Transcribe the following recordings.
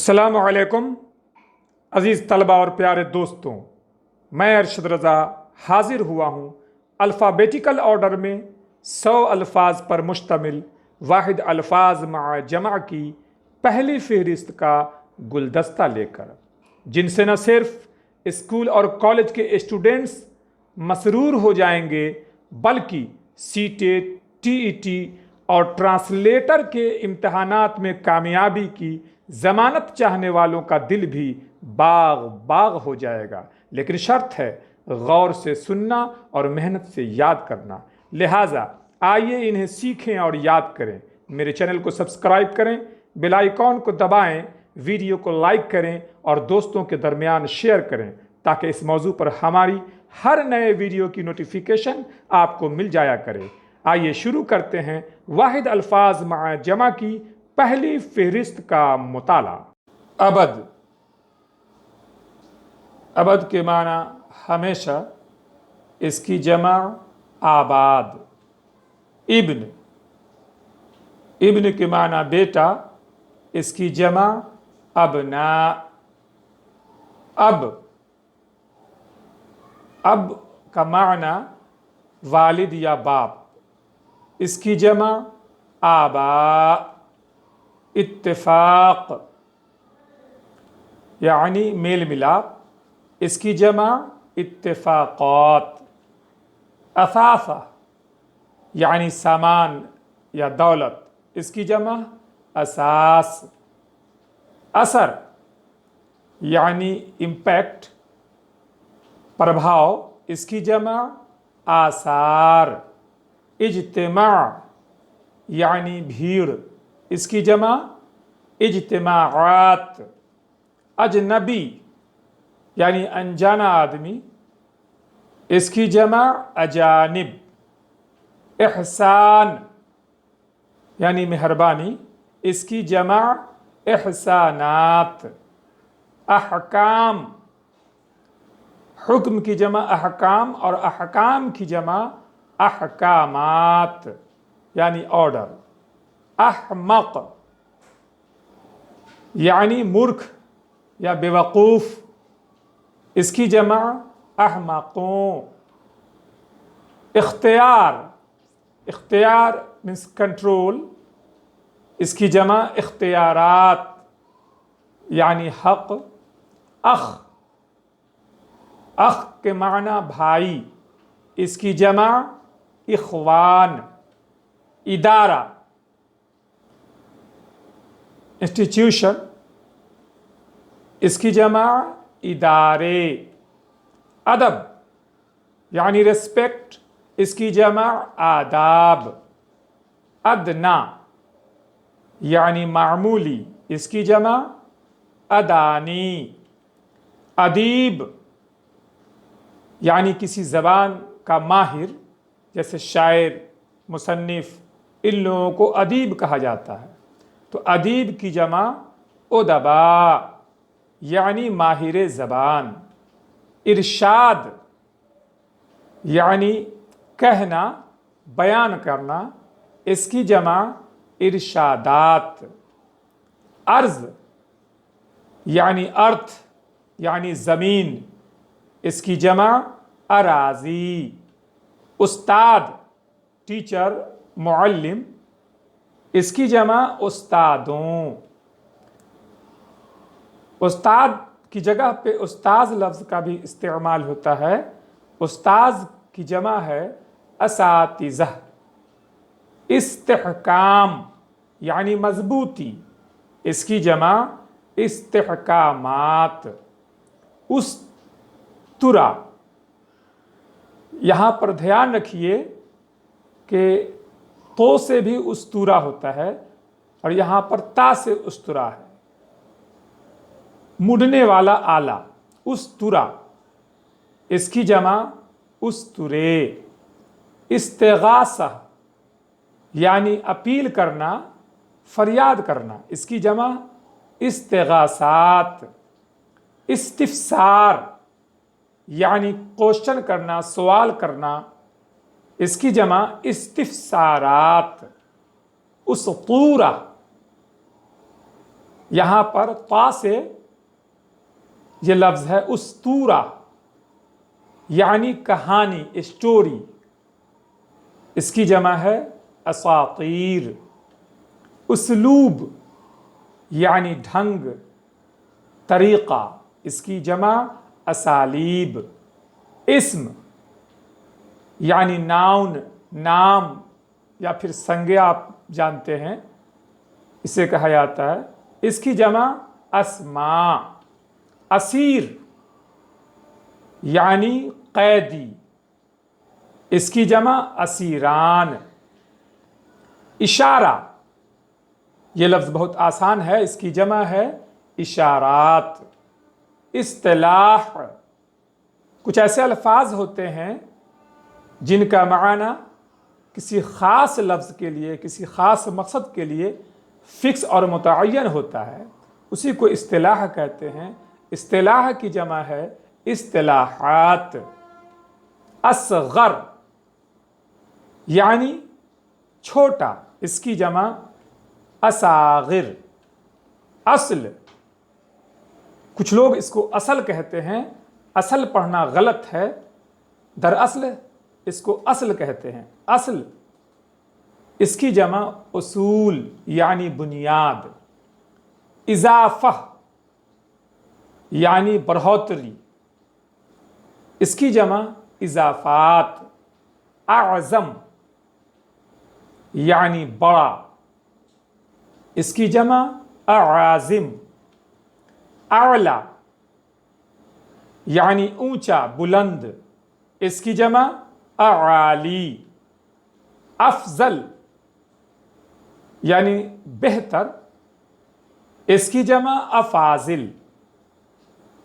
السلام علیکم عزیز طلبہ اور پیارے دوستوں، میں ارشد رضا حاضر ہوا ہوں الفابیٹیکل آرڈر میں 100 الفاظ پر مشتمل واحد الفاظ مع جمع کی پہلی فہرست کا گلدستہ لے کر، جن سے نہ صرف اسکول اور کالج کے اسٹوڈنٹس مسرور ہو جائیں گے بلکہ C TET, T E T اور ٹرانسلیٹر کے امتحانات میں کامیابی کی ضمانت چاہنے والوں کا دل بھی باغ باغ ہو جائے گا، لیکن شرط ہے غور سے سننا اور محنت سے یاد کرنا۔ لہٰذا آئیے انہیں سیکھیں اور یاد کریں۔ میرے چینل کو سبسکرائب کریں، بیل آئیکن کو دبائیں، ویڈیو کو لائک کریں اور دوستوں کے درمیان شیئر کریں تاکہ اس موضوع پر ہماری ہر نئے ویڈیو کی نوٹیفیکیشن آپ کو مل جایا کرے۔ آئیے شروع کرتے ہیں واحد الفاظ مع جمع کی پہلی فہرست کا مطالعہ۔ ابد۔ ابد کے معنی ہمیشہ، اس کی جمع آباد۔ ابن۔ ابن کے معنی بیٹا، اس کی جمع ابناء۔ اب۔ اب کا معنی والد یا باپ، اس کی جمع آباء۔ اتفاق یعنی میل ملاپ، اس کی جمع اتفاقات۔ اثاثہ یعنی سامان یا دولت، اس کی جمع اساس۔ اثر یعنی امپیکٹ، پربھاؤ، اس کی جمع آثار۔ اجتماع یعنی بھیڑ، اس کی جمع اجتماعات۔ اجنبی یعنی انجانا آدمی، اس کی جمع اجانب۔ احسان یعنی مہربانی، اس کی جمع احسانات۔ احکام، حکم کی جمع احکام اور احکام کی جمع احکامات یعنی آرڈر۔ احمق یعنی مورکھ یا بیوقوف، اس کی جمع احمقون۔ اختیار، اختیار means کنٹرول، اس کی جمع اختیارات یعنی حق۔ اخ، اخ کے معنی بھائی، اس کی جمع اخوان۔ ادارہ، انسٹیٹیوشن، اس کی جمع ادارے۔ ادب یعنی ریسپیکٹ، اس کی جمع آداب۔ ادنا یعنی معمولی، اس کی جمع ادانی۔ ادیب یعنی کسی زبان کا ماہر، جیسے شاعر، مصنف، ان لوگوں کو ادیب کہا جاتا ہے۔ تو ادیب کی جمع ادباء یعنی ماہر زبان۔ ارشاد یعنی کہنا، بیان کرنا، اس کی جمع ارشادات۔ ارض یعنی ارتھ یعنی زمین، اس کی جمع اراضی۔ استاد ٹیچر، معلم، اس کی جمع استادوں۔ استاد کی جگہ پہ استاذ لفظ کا بھی استعمال ہوتا ہے۔ استاذ کی جمع ہے اساتذہ۔ استحکام یعنی مضبوطی، اس کی جمع استحکامات۔ استرا، یہاں پر دھیان رکھیے کہ تو سے بھی استورا ہوتا ہے اور یہاں پر تا سے استرا ہے۔ مڑنے والا آلہ، استرا، اس کی جمع استرے۔ استغاثہ یعنی اپیل کرنا، فریاد کرنا، اس کی جمع استغاثات۔ استفسار یعنی کوشچن کرنا، سوال کرنا، اس کی جمع استفسارات۔ اسطورہ یہاں پر تا سے یہ لفظ ہے اسطورہ، یعنی کہانی، اسٹوری. اس کی جمع ہے اساطیر. اسلوب یعنی ڈھنگ، طریقہ، اس کی جمع اسالیب. اسم یعنی ناؤن، نام یا پھر سنگیا آپ جانتے ہیں، اسے کہا جاتا ہے. اس کی جمع اسماء. اسیر یعنی قیدی، اس کی جمع اسیران. اشارہ، یہ لفظ بہت آسان ہے، اس کی جمع ہے اشارات. اصطلاح، کچھ ایسے الفاظ ہوتے ہیں جن کا معنی کسی خاص لفظ کے لیے، کسی خاص مقصد کے لیے فکس اور متعین ہوتا ہے، اسی کو اصطلاح کہتے ہیں. اصطلاح کی جمع ہے اصطلاحات. اصغر یعنی چھوٹا، اس کی جمع اصاغر. اصل، کچھ لوگ اس کو اصل کہتے ہیں، اصل پڑھنا غلط ہے، دراصل اس کو اصل کہتے ہیں. اصل، اس کی جمع اصول یعنی بنیاد. اضافہ یعنی بڑھوتری، اس کی جمع اضافات. اعظم یعنی بڑا، اس کی جمع اعاظم. اعلی یعنی اونچا، بلند، اس کی جمع اعالی. افضل یعنی بہتر، اس کی جمع افاضل.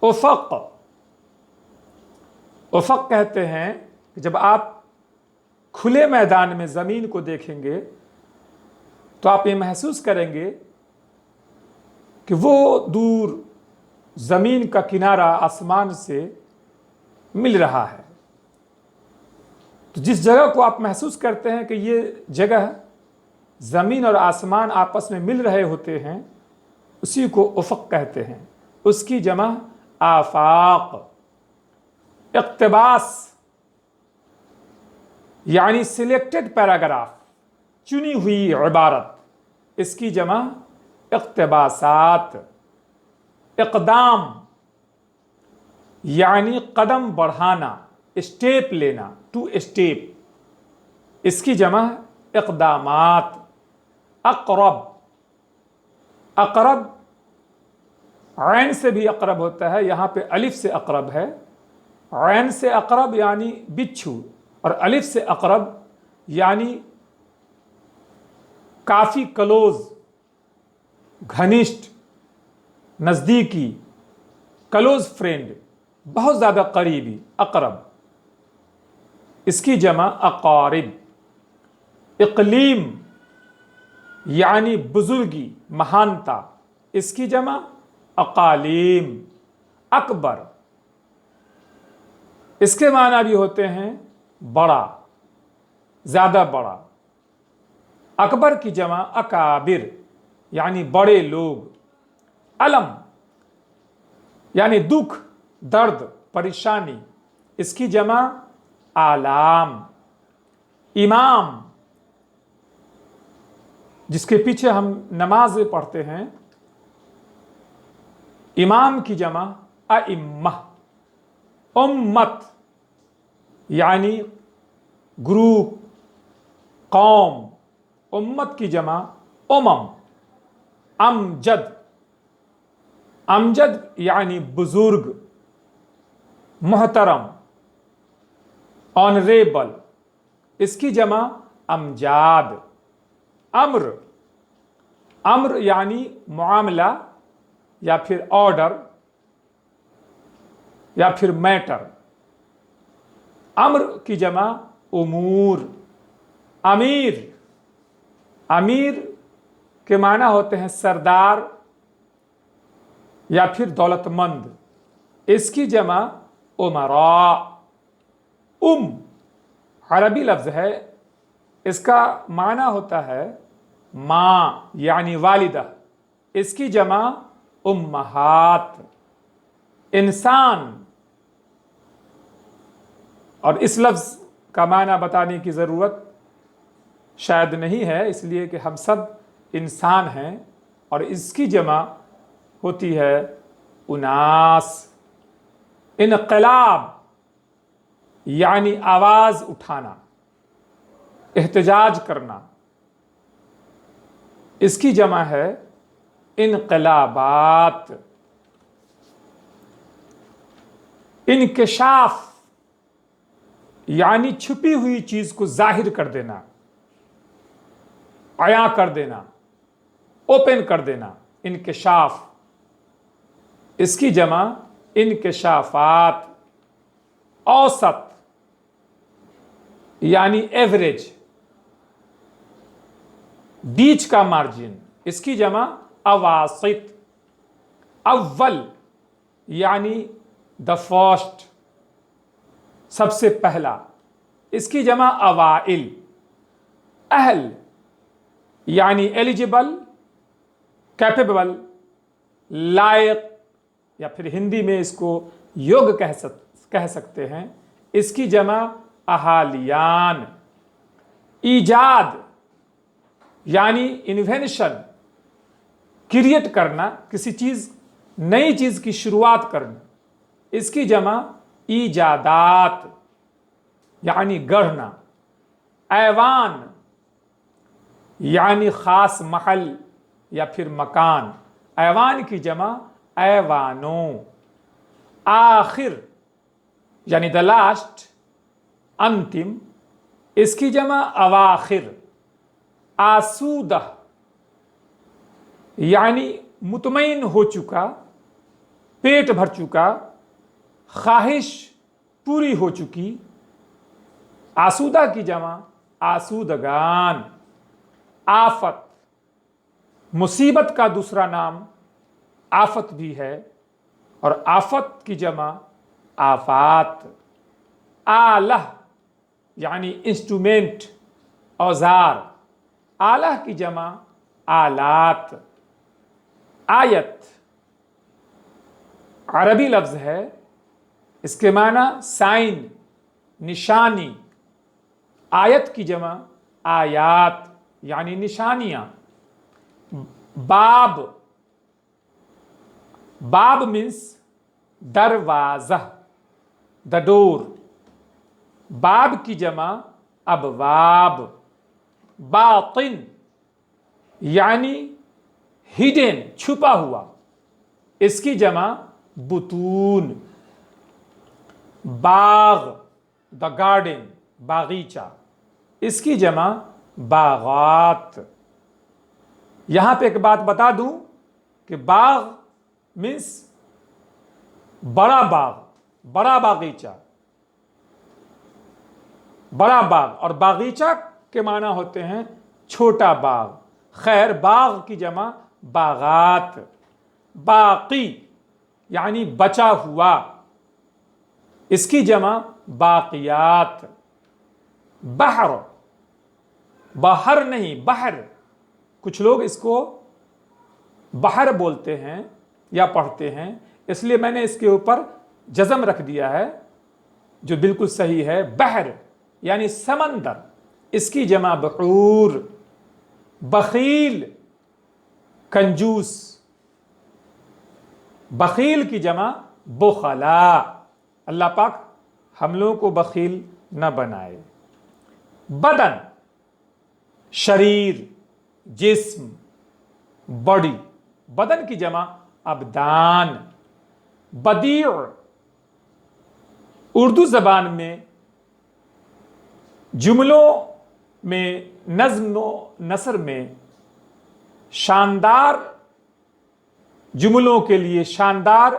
افق، افق کہتے ہیں کہ جب آپ کھلے میدان میں زمین کو دیکھیں گے تو آپ یہ محسوس کریں گے کہ وہ دور زمین کا کنارہ آسمان سے مل رہا ہے. تو جس جگہ کو آپ محسوس کرتے ہیں کہ یہ جگہ زمین اور آسمان آپس میں مل رہے ہوتے ہیں، اسی کو افق کہتے ہیں. اس کی جمع آفاق. اقتباس یعنی سلیکٹڈ پیراگراف، چنی ہوئی عبارت، اس کی جمع اقتباسات. اقدام یعنی قدم بڑھانا، اسٹیپ لینا، ٹو اسٹیپ، اس کی جمع اقدامات. اقرب، اقرب عین سے بھی اقرب ہوتا ہے، یہاں پہ الف سے اقرب ہے. عین سے اقرب یعنی بچھو، اور الف سے اقرب یعنی کافی کلوز، گھنشٹ، نزدیکی، کلوز فرینڈ، بہت زیادہ قریبی. اقرب، اس کی جمع اقارب. اقلیم یعنی بزرگی، مہانتا، اس کی جمع اقالیم. اکبر، اس کے معنی بھی ہوتے ہیں بڑا، زیادہ بڑا. اکبر کی جمع اکابر یعنی بڑے لوگ. علم یعنی دکھ، درد، پریشانی، اس کی جمع آلام. امام، جس کے پیچھے ہم نماز پڑھتے ہیں، امام کی جمع ائمہ. امت یعنی گروپ، قوم، امت کی جمع امم. امجد، امجد یعنی بزرگ، محترم، آنریبل، اس کی جمع امجاد. امر، امر یعنی معاملہ یا پھر آرڈر یا پھر میٹر. امر کی جمع امور. امیر، امیر کے معنی ہوتے ہیں سردار یا پھر دولت مند، اس کی جمع امراء. عربی لفظ ہے، اس کا معنی ہوتا ہے ماں یعنی والدہ، اس کی جمع امہات، انسان. اور اس لفظ کا معنی بتانے کی ضرورت شاید نہیں ہے، اس لیے کہ ہم سب انسان ہیں. اور اس کی جمع ہوتی ہے اناس. انقلاب یعنی آواز اٹھانا، احتجاج کرنا، اس کی جمع ہے انقلابات. انکشاف یعنی چھپی ہوئی چیز کو ظاہر کر دینا، عیاں کر دینا، اوپن کر دینا. انکشاف، اس کی جمع انکشافات. اوسط یعنی ایوریج، بیچ کا مارجن، اس کی جمع اواسط. اول یعنی دا فرسٹ، سب سے پہلا، اس کی جمع اوائل. اہل یعنی ایلیجبل، کیپیبل، لائق، یا پھر ہندی میں اس کو یوگ کہہ سکتے ہیں. اس کی جمع اہالیان. ایجاد یعنی انوینشن، کریٹ کرنا، کسی چیز، نئی چیز کی شروعات کرنا، اس کی جمع ایجادات یعنی گڑھنا. ایوان یعنی خاص محل یا پھر مکان، ایوان کی جمع ایوانوں. آخر یعنی دا لاسٹ، انتم، اس کی جمع اواخر. آسودہ یعنی مطمئن ہو چکا، پیٹ بھر چکا، خواہش پوری ہو چکی. آسودہ کی جمع آسودگان. آفت، مصیبت کا دوسرا نام آفت بھی ہے، اور آفت کی جمع آفات. آلہ یعنی انسٹرومنٹ، اوزار، آلہ کی جمع آلات. آیت عربی لفظ ہے، اس کے معنی سائن، نشانی. آیت کی جمع آیات یعنی نشانیاں. باب، باب مینس دروازہ، دا ڈور. باب کی جمع ابواب. باطن یعنی ہڈن، چھپا ہوا، اس کی جمع بطون. باغ، دا گارڈن، باغیچہ، اس کی جمع باغات. یہاں پہ ایک بات بتا دوں کہ باغ مینس بڑا باغ، بڑا باغیچہ، بڑا باغ. اور باغیچہ کے معنی ہوتے ہیں چھوٹا باغ. خیر، باغ کی جمع باغات. باقی یعنی بچا ہوا، اس کی جمع باقیات. بحر، بحر نہیں بحر، کچھ لوگ اس کو بحر بولتے ہیں یا پڑھتے ہیں، اس لیے میں نے اس کے اوپر جزم رکھ دیا ہے جو بالکل صحیح ہے. بحر یعنی سمندر، اس کی جمع بحور. بخیل، کنجوس، بخیل کی جمع بخلا. اللہ پاک ہم لوگوں کو بخیل نہ بنائے. بدن، شریر، جسم، باڈی. بدن کی جمع ابدان. بدیع اردو زبان میں جملوں میں، نظم و نثر میں شاندار جملوں کے لیے، شاندار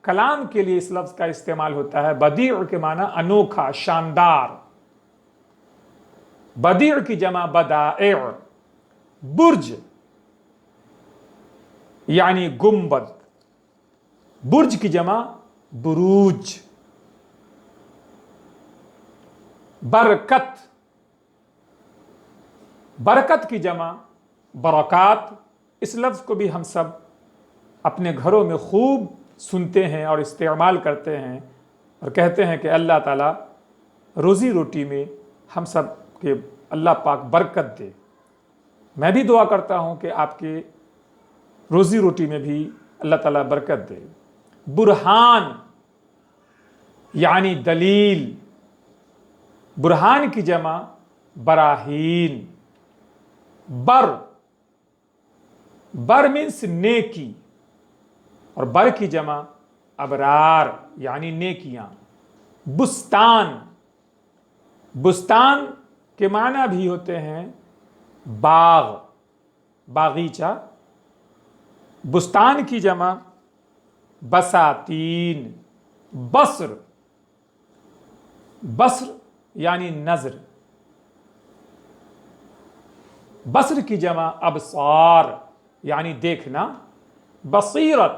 کلام کے لیے اس لفظ کا استعمال ہوتا ہے. بدیع کے معنی انوکھا، شاندار. بدیع کی جمع بدائع. برج یعنی گنبد، برج کی جمع بروج. برکت، برکت کی جمع برکات، اس لفظ کو بھی ہم سب اپنے گھروں میں خوب سنتے ہیں اور استعمال کرتے ہیں اور کہتے ہیں کہ اللہ تعالیٰ روزی روٹی میں ہم سب کے اللہ پاک برکت دے۔ میں بھی دعا کرتا ہوں کہ آپ کے روزی روٹی میں بھی اللہ تعالیٰ برکت دے۔ برہان یعنی دلیل، برہان کی جمع براہین۔ بر مینس نیکی، اور بر کی جمع ابرار یعنی نیکیاں۔ بستان کے معنی بھی ہوتے ہیں باغ، باغیچہ۔ بستان کی جمع بساتین۔ بصر یعنی نظر، بصر کی جمع ابصار یعنی دیکھنا۔ بصیرت،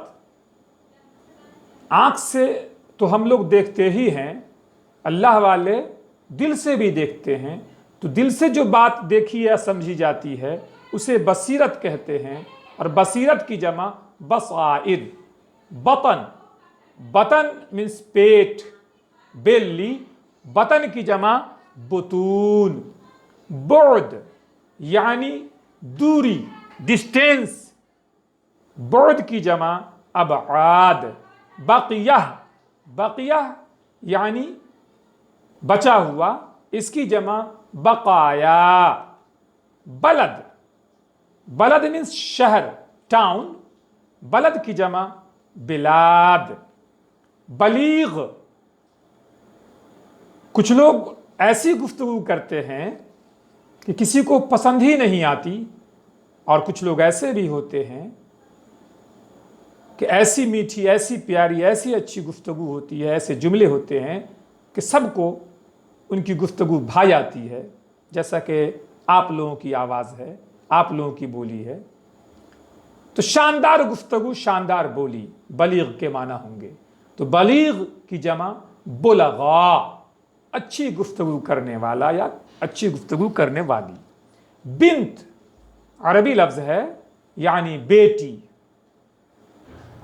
آنکھ سے تو ہم لوگ دیکھتے ہی ہیں، اللہ والے دل سے بھی دیکھتے ہیں، تو دل سے جو بات دیکھی یا سمجھی جاتی ہے اسے بصیرت کہتے ہیں۔ اور بصیرت کی جمع بصائر۔ بطن مینس پیٹ، بیلی۔ بطن کی جمع بطون۔ بعد یعنی دوری، ڈسٹینس۔ بعد کی جمع ابعاد۔ بقیہ یعنی بچا ہوا، اس کی جمع بقایا۔ بلد مینس شہر، ٹاؤن۔ بلد کی جمع بلاد۔ بلیغ، کچھ لوگ ایسی گفتگو کرتے ہیں کہ کسی کو پسند ہی نہیں آتی، اور کچھ لوگ ایسے بھی ہوتے ہیں کہ ایسی میٹھی، ایسی پیاری، ایسی اچھی گفتگو ہوتی ہے، ایسے جملے ہوتے ہیں کہ سب کو ان کی گفتگو بھا جاتی ہے، جیسا کہ آپ لوگوں کی آواز ہے، آپ لوگوں کی بولی ہے۔ تو شاندار گفتگو، شاندار بولی بلیغ کے معنی ہوں گے۔ تو بلیغ کی جمع بلغاء، اچھی گفتگو کرنے والا یا اچھی گفتگو کرنے والی۔ بنت عربی لفظ ہے یعنی بیٹی۔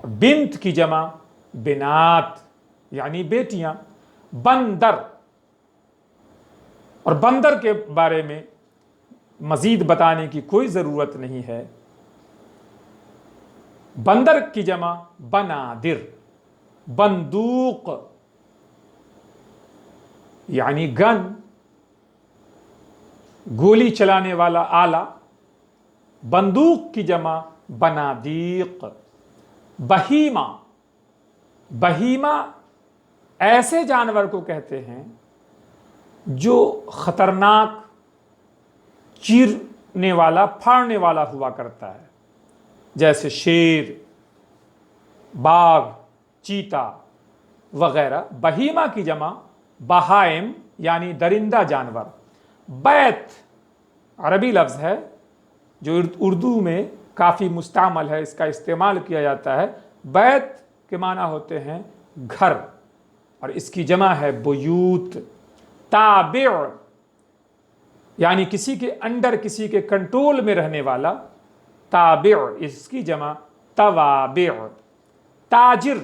بنت کی جمع بنات یعنی بیٹیاں۔ بندر، اور بندر کے بارے میں مزید بتانے کی کوئی ضرورت نہیں ہے۔ بندر کی جمع بنادر۔ بندوق یعنی گن، گولی چلانے والا آلہ۔ بندوق کی جمع بنادیق۔ بہیمہ ایسے جانور کو کہتے ہیں جو خطرناک، چیرنے والا، پھاڑنے والا ہوا کرتا ہے، جیسے شیر، باغ، چیتا وغیرہ۔ بہیمہ کی جمع بہائم یعنی درندہ جانور۔ بیت عربی لفظ ہے جو اردو میں کافی مستعمل ہے، اس کا استعمال کیا جاتا ہے۔ بیت کے معنی ہوتے ہیں گھر، اور اس کی جمع ہے بیوت۔ تابع یعنی کسی کے انڈر، کسی کے کنٹرول میں رہنے والا۔ تابع، اس کی جمع توابع۔ تاجر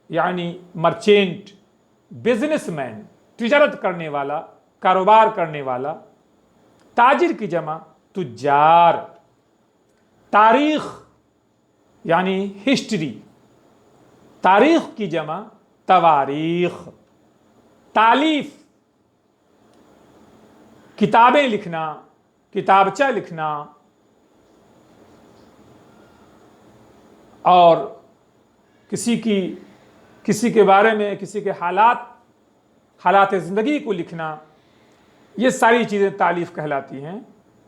یعنی مرچینٹ، بزنس مین، تجارت کرنے والا، کاروبار کرنے والا۔ تاجر کی جمع تجار۔ تاریخ یعنی ہسٹری، تاریخ کی جمع تواریخ۔ تالیف، کتابیں لکھنا، کتابچہ لکھنا، اور کسی کے بارے میں، کسی کے حالات زندگی کو لکھنا، یہ ساری چیزیں تالیف کہلاتی ہیں۔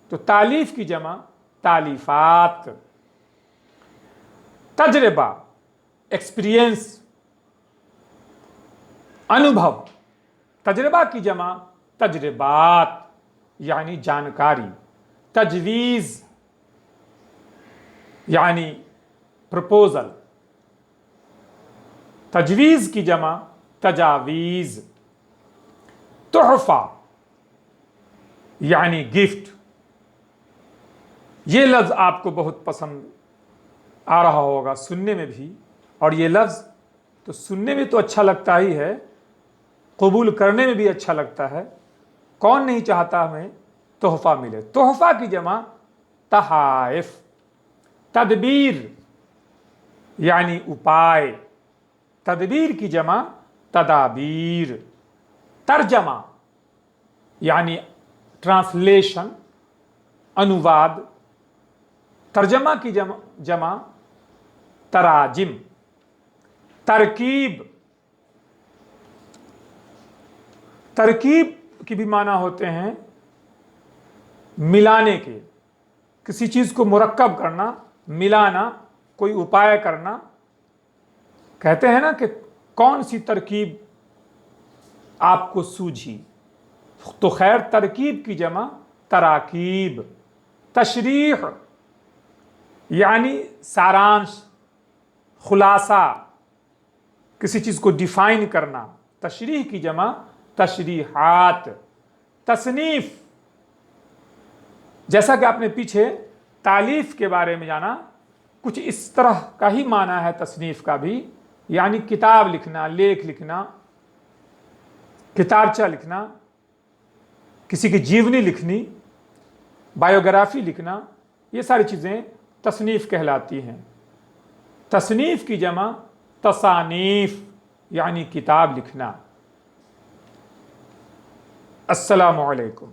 تو تالیف کی جمع تالیفات۔ تجربہ، ایکسپیرینس، انوبھو۔ تجربہ کی جمع تجربات یعنی جانکاری۔ تجویز یعنی پرپوزل۔ تجویز کی جمع تجاویز۔ تحفہ یعنی گفٹ۔ یہ لفظ آپ کو بہت پسند آ رہا ہوگا سننے میں بھی، اور یہ لفظ تو سننے میں تو اچھا لگتا ہی ہے، قبول کرنے میں بھی اچھا لگتا ہے۔ کون نہیں چاہتا ہمیں تحفہ ملے؟ تحفہ کی جمع تحائف، تدبیر یعنی اپائے، تدبیر کی جمع تدابیر، ترجمہ یعنی ٹرانسلیشن، انواد، ترجمہ کی جمع تراجم، ترکیب، ترکیب کی بھی معنی ہوتے ہیں ملانے کے، کسی چیز کو مرکب کرنا، ملانا، کوئی اپائے کرنا۔ کہتے ہیں نا کہ کون سی ترکیب آپ کو سوجھی، تو خیر ترکیب کی جمع تراکیب، تشریح یعنی سارانش، خلاصہ، کسی چیز کو ڈیفائن کرنا، تشریح کی جمع تشریحات، تصنیف، جیسا کہ آپ نے پیچھے تالیف کے بارے میں جانا، کچھ اس طرح کا ہی معنی ہے تصنیف کا بھی، یعنی کتاب لکھنا، لیکھ لکھنا، کتابچہ لکھنا، کسی کی جیونی لکھنی، بایوگرافی لکھنا، یہ ساری چیزیں تصنیف کہلاتی ہیں۔ تصنیف کی جمع تصانیف یعنی کتاب لکھنا۔ السلام علیکم۔